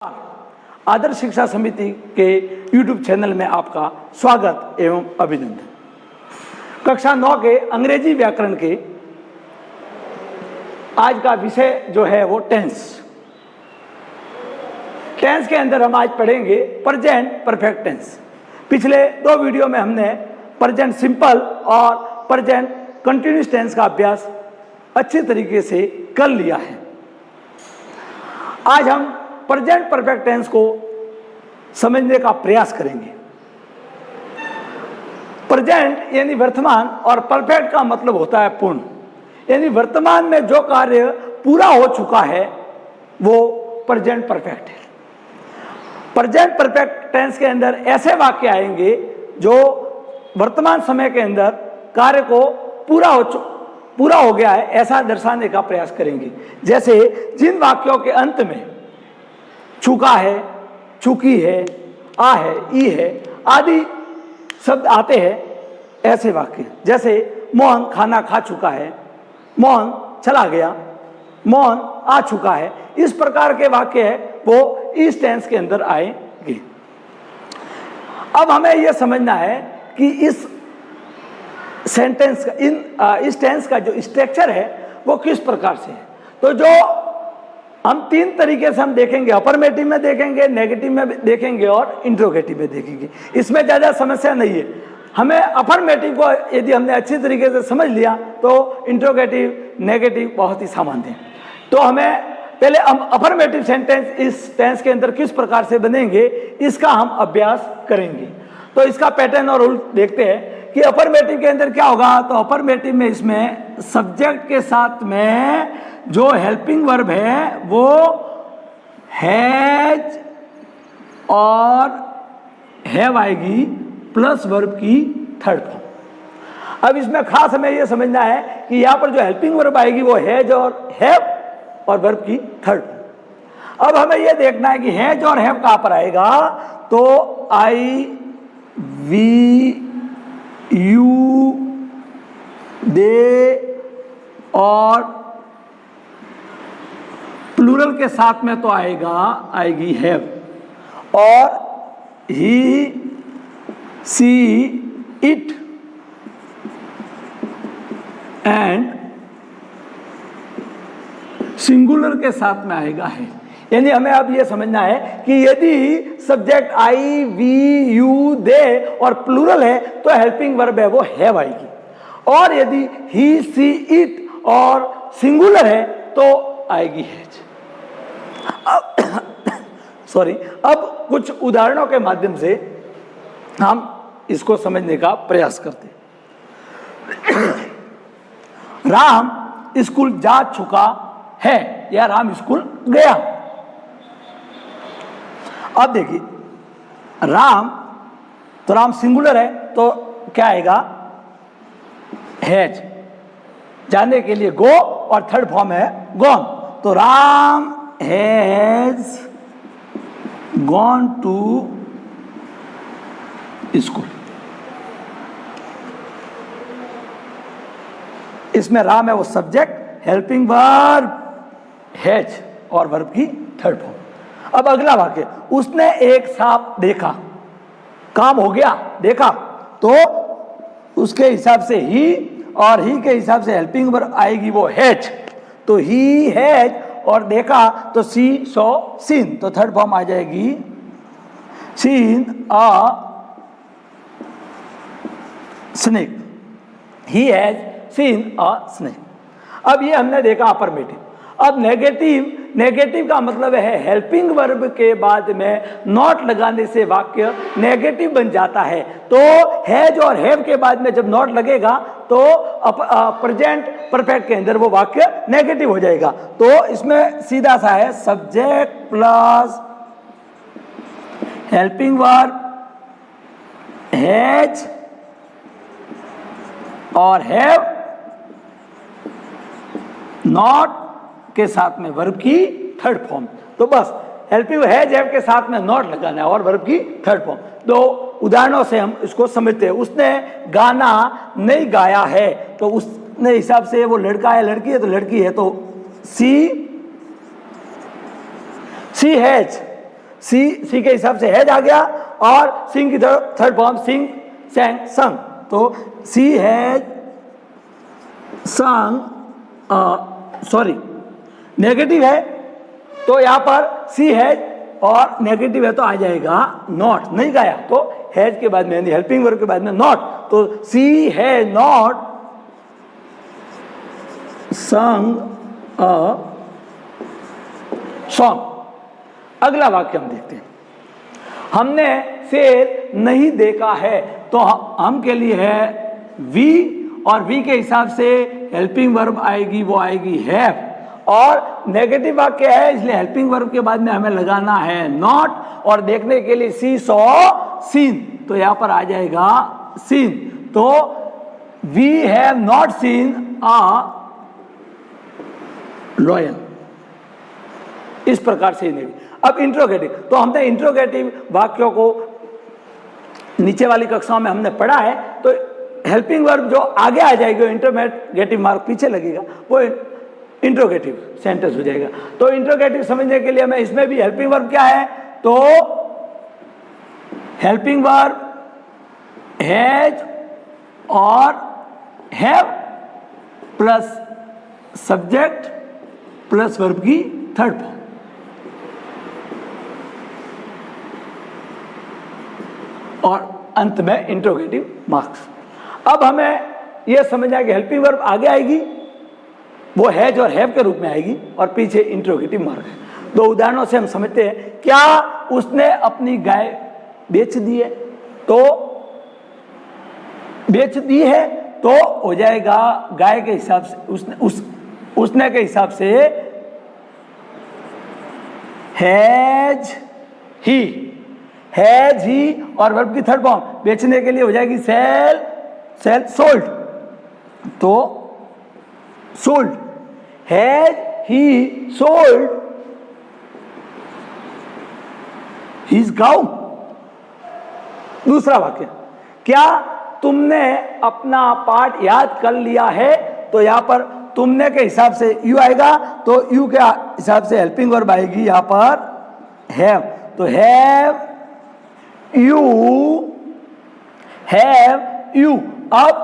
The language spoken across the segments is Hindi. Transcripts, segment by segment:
आदर्श शिक्षा समिति के YouTube चैनल में आपका स्वागत एवं अभिनंदन। कक्षा 9 के अंग्रेजी व्याकरण के आज का विषय जो है वो टेंस के अंदर हम आज पढ़ेंगे प्रेजेंट परफेक्ट टेंस। पिछले 2 वीडियो में हमने प्रेजेंट सिंपल और प्रेजेंट कंटिन्यूअस टेंस का अभ्यास अच्छी तरीके से कर लिया है। आज हम प्रेजेंट परफेक्ट टेंस को समझने का प्रयास करेंगे। प्रेजेंट यानी वर्तमान और परफेक्ट का मतलब होता है पूर्ण, यानी वर्तमान में जो कार्य पूरा हो चुका है वो प्रेजेंट परफेक्ट है। प्रेजेंट परफेक्ट टेंस के अंदर ऐसे वाक्य आएंगे जो वर्तमान समय के अंदर कार्य को पूरा हो गया है ऐसा दर्शाने का प्रयास करेंगे। जैसे जिन वाक्यों के अंत में चुका है, चुकी है, आ है, ई है आदि शब्द आते हैं, ऐसे वाक्य जैसे मोहन खाना खा चुका है, मोहन चला गया, मोहन आ चुका है, इस प्रकार के वाक्य है वो इस टेंस के अंदर आएंगे। अब हमें यह समझना है कि इस सेंटेंस का इस टेंस का जो स्ट्रक्चर है वो किस प्रकार से है। तो जो हम 3 तरीके से हम देखेंगे, अफर्मेटिव में देखेंगे, नेगेटिव में देखेंगे और इंट्रोगेटिव में देखेंगे। इसमें ज़्यादा समस्या नहीं है। हमें अफर्मेटिव को यदि हमने अच्छी तरीके से समझ लिया तो इंट्रोगेटिव, नेगेटिव बहुत ही सामान्य है। तो हमें पहले हम अफर्मेटिव सेंटेंस इस टेंस के अंदर किस प्रकार से बनेंगे इसका हम अभ्यास करेंगे। तो इसका पैटर्न और रूल देखते हैं कि अफर्मेटिव के अंदर क्या होगा। तो अफर्मेटिव में इसमें सब्जेक्ट के साथ में जो हेल्पिंग वर्ब है वो हैज और हैव आएगी प्लस वर्ब की थर्ड फॉर्म। अब इसमें खास हमें यह समझना है कि यहाँ पर जो हेल्पिंग वर्ब आएगी वो हैज और हैव और वर्ब की थर्ड फॉर्म। अब हमें यह देखना है कि हैज और हैव कहाँ पर आएगा। तो आई, वी, यू, दे और प्लूरल के साथ में तो आएगी हैव और ही, सी, इट एंड सिंगुलर के साथ में आएगा है। यानी हमें अब यह समझना है कि यदि सब्जेक्ट आई, वी, यू, दे और प्लूरल है तो हेल्पिंग वर्ब है वो हैव आएगी, और यदि ही, सी, इट और सिंगुलर है तो आएगी हैज। अब कुछ उदाहरणों के माध्यम से हम इसको समझने का प्रयास करते हैं। राम स्कूल जा चुका है या राम स्कूल गया। अब देखिए राम, तो राम सिंगुलर है तो क्या आएगा हैज, जाने के लिए गो और थर्ड फॉर्म है गॉन। तो Ram has gone to school. इसमें राम है वो सब्जेक्ट, हेल्पिंग वर्ब हैज और वर्ब की थर्ड फॉर्म। अब अगला वाक्य, उसने एक सांप देखा, काम हो गया देखा, तो उसके हिसाब से ही और ही के हिसाब से हेल्पिंग वर्ब आएगी वो हैज। तो ही हैज और देखा तो सी, सॉ, सीन, तो थर्ड फॉर्म आ जाएगी seen a snake. He has seen a snake. अब ये हमने देखा अफर्मेटिव। अब नेगेटिव का मतलब है हेल्पिंग वर्ब के बाद में नॉट लगाने से वाक्य नेगेटिव बन जाता है। तो हैज और हैव के बाद में जब नॉट लगेगा तो प्रेजेंट परफेक्ट के अंदर वो वाक्य नेगेटिव हो जाएगा। तो इसमें सीधा सा है subject plus helping verb has और हैव नॉट के साथ में वर्ब की थर्ड फॉर्म। तो बस हेल्पिंग हैज हैव के साथ में नॉट लगाना है और वर्ब की थर्ड फॉर्म। दो उदाहरणों से हम इसको समझते हैं। उसने गाना नहीं गाया है, तो उसने हिसाब से वो लड़का है लड़की है तो लड़की है, तो सी हैज सी के हिसाब से हैज आ गया, और सिंग की थर्ड फॉर्म सिंग, सैंग, संग। तो सी हैज संग, सॉरी नेगेटिव है तो यहां पर सी हैज, और नेगेटिव है तो आ जाएगा नॉट, नहीं गाया तो हैज के बाद में यानी हेल्पिंग वर्ब के बाद में नॉट, तो सी हैज नॉट संग अ सॉन्ग। अगला वाक्य हम देखते हैं, हमने शेर नहीं देखा है, तो हम के लिए है वी, और वी के हिसाब से हेल्पिंग वर्ब आएगी, वो आएगी हैव, और नेगेटिव वाक्य है इसलिए हेल्पिंग वर्ब के बाद में हमें लगाना है नॉट, और देखने के लिए सी सॉ सीन, तो यहां पर आ जाएगा सीन। तो we have not seen a lion, इस प्रकार से नहीं। अब इंट्रोगेटिव, तो हमने इंट्रोगेटिव वाक्यों को नीचे वाली कक्षाओं में हमने पढ़ा है, तो हेल्पिंग वर्ब जो आगे आ जाएगी इंट्रोगेटिव मार्क पीछे लगेगा, वो इंट्रोगेटिव सेंटेंस हो जाएगा। तो इंट्रोगेटिव समझने के लिए हमें इसमें भी हेल्पिंग वर्ब क्या है, तो हेल्पिंग वर्ब हैज और have plus subject plus verb की थर्ड फॉर्म, और अंत में इंट्रोगेटिव मार्क्स। अब हमें यह समझना कि हेल्पिंग वर्ब आगे आएगी वो हैज और हैव के रूप में आएगी, और पीछे इंट्रोगेटिव मार्क है। दो उदाहरणों से हम समझते हैं, क्या उसने अपनी गाय बेच दी है, तो बेच दी है तो हो जाएगा गाय के हिसाब से उसने के हिसाब से हैज ही, और वर्ब की थर्ड फॉर्म बेचने के लिए हो जाएगी सेल सोल्ड, तो sold, has he sold his cow. दूसरा वाक्य, क्या तुमने अपना पाठ याद कर लिया है, तो यहां पर तुमने के हिसाब से यू आएगा, तो यू के हिसाब से हेल्पिंग वर्ब आएगी यहां पर हैव, तो हैव यू। अब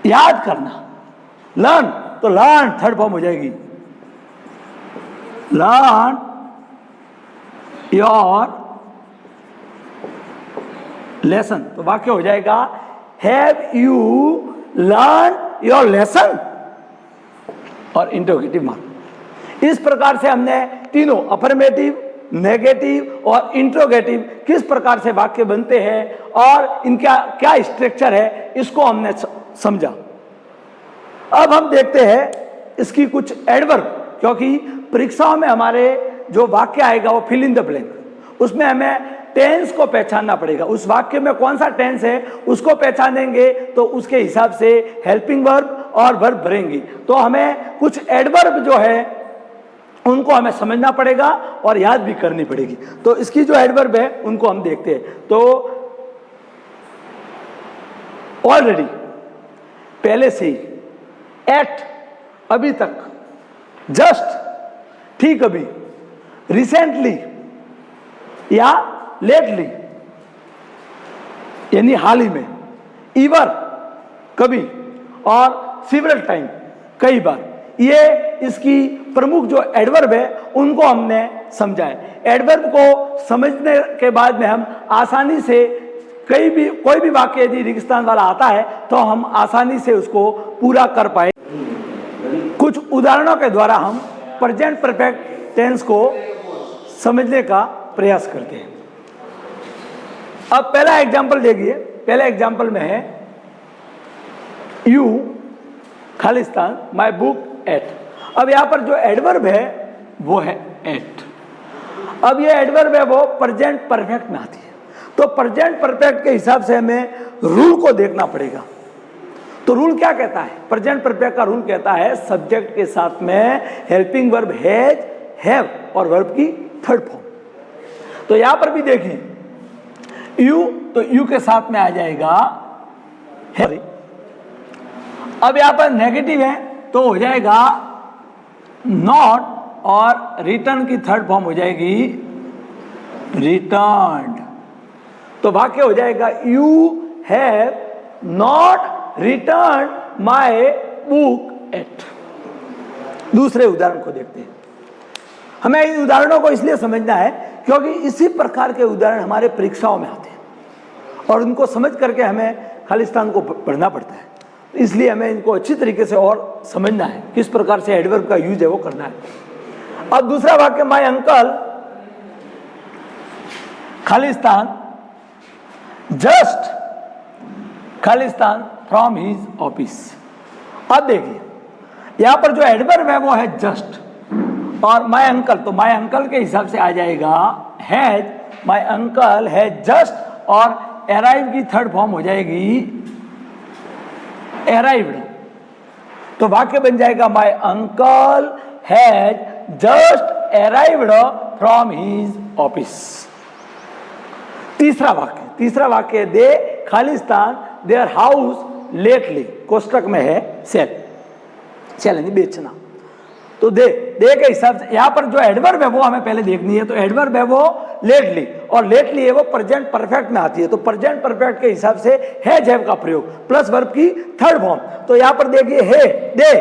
याद करना, लर्न, तो लर्न थर्ड फॉर्म हो जाएगी, लर्न योर लेसन, तो वाक्य हो जाएगा have you learn your lesson, और इंट्रोगेटिव मार्क। इस प्रकार से हमने तीनों अफर्मेटिव, नेगेटिव और इंट्रोगेटिव किस प्रकार से वाक्य बनते हैं और इनका क्या स्ट्रक्चर है, इसको हमने समझा। अब हम देखते हैं इसकी कुछ एडवर्ब, क्योंकि परीक्षाओं में हमारे जो वाक्य आएगा वो फिल इन द ब्लैंक, उसमें हमें टेंस को पहचानना पड़ेगा, उस वाक्य में कौन सा टेंस है उसको पहचानेंगे तो उसके हिसाब से हेल्पिंग वर्ब और वर्ब भरेंगे। तो हमें कुछ एडवर्ब जो है उनको हमें समझना पड़ेगा और याद भी करनी पड़ेगी। तो इसकी जो एडवर्ब है उनको हम देखते हैं। तो ऑलरेडी, पहले से ही, एट अभी तक, जस्ट ठीक अभी, रिसेंटली या लेटली यानी हाल ही में, ईवर कभी, और सिवरल टाइम कई बार, ये इसकी प्रमुख जो एडवर्ब है उनको हमने समझा है। एडवर्ब को समझने के बाद में हम आसानी से कोई भी वाक्य यदि रेगिस्तान वाला आता है तो हम आसानी से उसको पूरा कर पाए। कुछ उदाहरणों के द्वारा हम प्रेजेंट परफेक्ट टेंस को समझने का प्रयास करते हैं। अब पहला एग्जाम्पल देखिए, पहला एग्जाम्पल में है यू खालिस्तान माई बुक एट। अब यहां पर जो एडवर्ब है वो है एट। अब ये एडवर्ब है वो प्रेजेंट परफेक्ट में आती है, तो प्रेजेंट परफेक्ट के हिसाब से हमें रूल को देखना पड़ेगा। तो रूल क्या कहता है? प्रेजेंट परफेक्ट का रूल कहता है सब्जेक्ट के साथ में हेल्पिंग वर्ब हैज, हैव और वर्ब की थर्ड फॉर्म। तो यहां पर भी देखिए यू, तो यू के साथ में आ जाएगा हैव। अब यहां पर नेगेटिव है तो हो जाएगा नॉट, और रिटर्न की थर्ड फॉर्म हो जाएगी रिटर्न्ड। तो वाक्य हो जाएगा you have not return my book yet. दूसरे उदाहरण को देखते हैं। हमें इन उदाहरणों को इसलिए समझना है क्योंकि इसी प्रकार के उदाहरण हमारे परीक्षाओं में आते हैं और उनको समझ करके हमें खालिस्तान को पढ़ना पड़ता है। इसलिए हमें इनको अच्छी तरीके से और समझना है, किस प्रकार से एडवर्ब का यूज है वो करना है। अब दूसरा वाक्य, my uncle Khalistan just Khalistan from his office. अब देखिए यहां पर जो एडवर्ब है वो है जस्ट, और माय अंकल, तो माय अंकल के हिसाब से आ जाएगा has. My uncle has just और अराइव की थर्ड फॉर्म हो जाएगी अराइव्ड। तो वाक्य बन जाएगा my uncle has just arrived from his office. तीसरा वाक्य दे खालिस्तान देयर हाउस लेटली, कोष्टक में है सेल, सेल यानी बेचना। तो दे के हिसाब से यहां पर जो एडवर्ब है वो हमें पहले देखनी है। तो एडवर्ब है वो लेटली, और लेटली है वो प्रेजेंट परफेक्ट में आती है। तो प्रेजेंट परफेक्ट के हिसाब से हैज हैव का प्रयोग प्लस वर्ब की थर्ड फॉर्म। तो यहां पर देखिए है दे,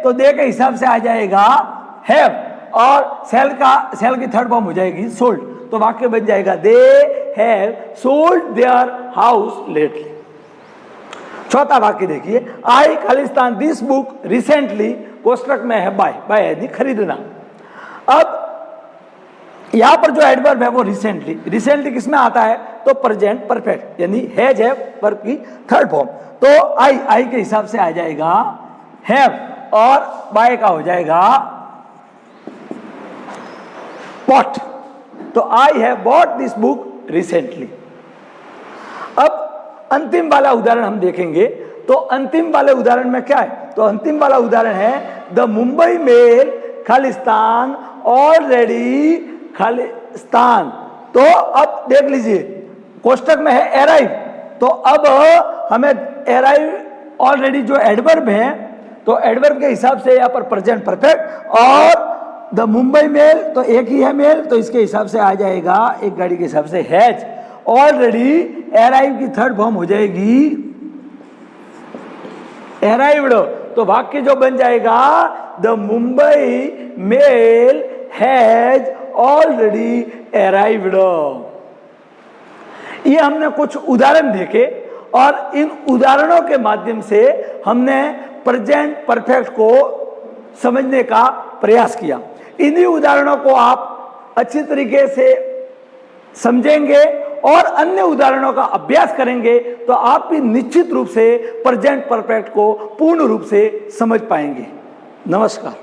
तो दे के हिसाब से आ जाएगा हैव, और सेल की थर्ड फॉर्म हो जाएगी सोल्ड। तो वाक्य बन जाएगा they have sold their house lately. चौथा वाक्य देखिए, आई खालिस्तान दिस बुक रिसेंटली, कोष्टक में है बाय यानी खरीदना। अब यहां पर जो एडवर्ब है वो रिसेंटली किसमें आता है? तो प्रेजेंट परफेक्ट यानी हैज हैव वर्ब की थर्ड फॉर्म। तो आई के हिसाब से आ जाएगा हैव, और बाय का हो जाएगा बॉट। तो I have bought this book recently. अब अंतिम वाला उदाहरण हम देखेंगे। तो अंतिम वाले उदाहरण में क्या है? तो अंतिम वाला उदाहरण है द मुंबई मेल खालिस्तान ऑलरेडी खालिस्तान। तो अब देख लीजिए कोष्टक में है अराइव, तो अब हमें अराइव ऑलरेडी जो एडवर्ब है, तो एडवर्ब के हिसाब से यहाँ पर प्रेजेंट परफेक्ट, और द मुंबई मेल तो एक ही है मेल, तो इसके हिसाब से आ जाएगा एक गाड़ी के हिसाब से हैज। ऑलरेडी अराइव की थर्ड फॉर्म हो जाएगी अराइव्ड। तो वाक्य जो बन जाएगा the Mumbai mail has already arrived. ये हमने कुछ उदाहरण देखे और इन उदाहरणों के माध्यम से हमने प्रेजेंट परफेक्ट को समझने का प्रयास किया। इन्हीं उदाहरणों को आप अच्छी तरीके से समझेंगे और अन्य उदाहरणों का अभ्यास करेंगे तो आप भी निश्चित रूप से प्रेजेंट परफेक्ट को पूर्ण रूप से समझ पाएंगे। नमस्कार।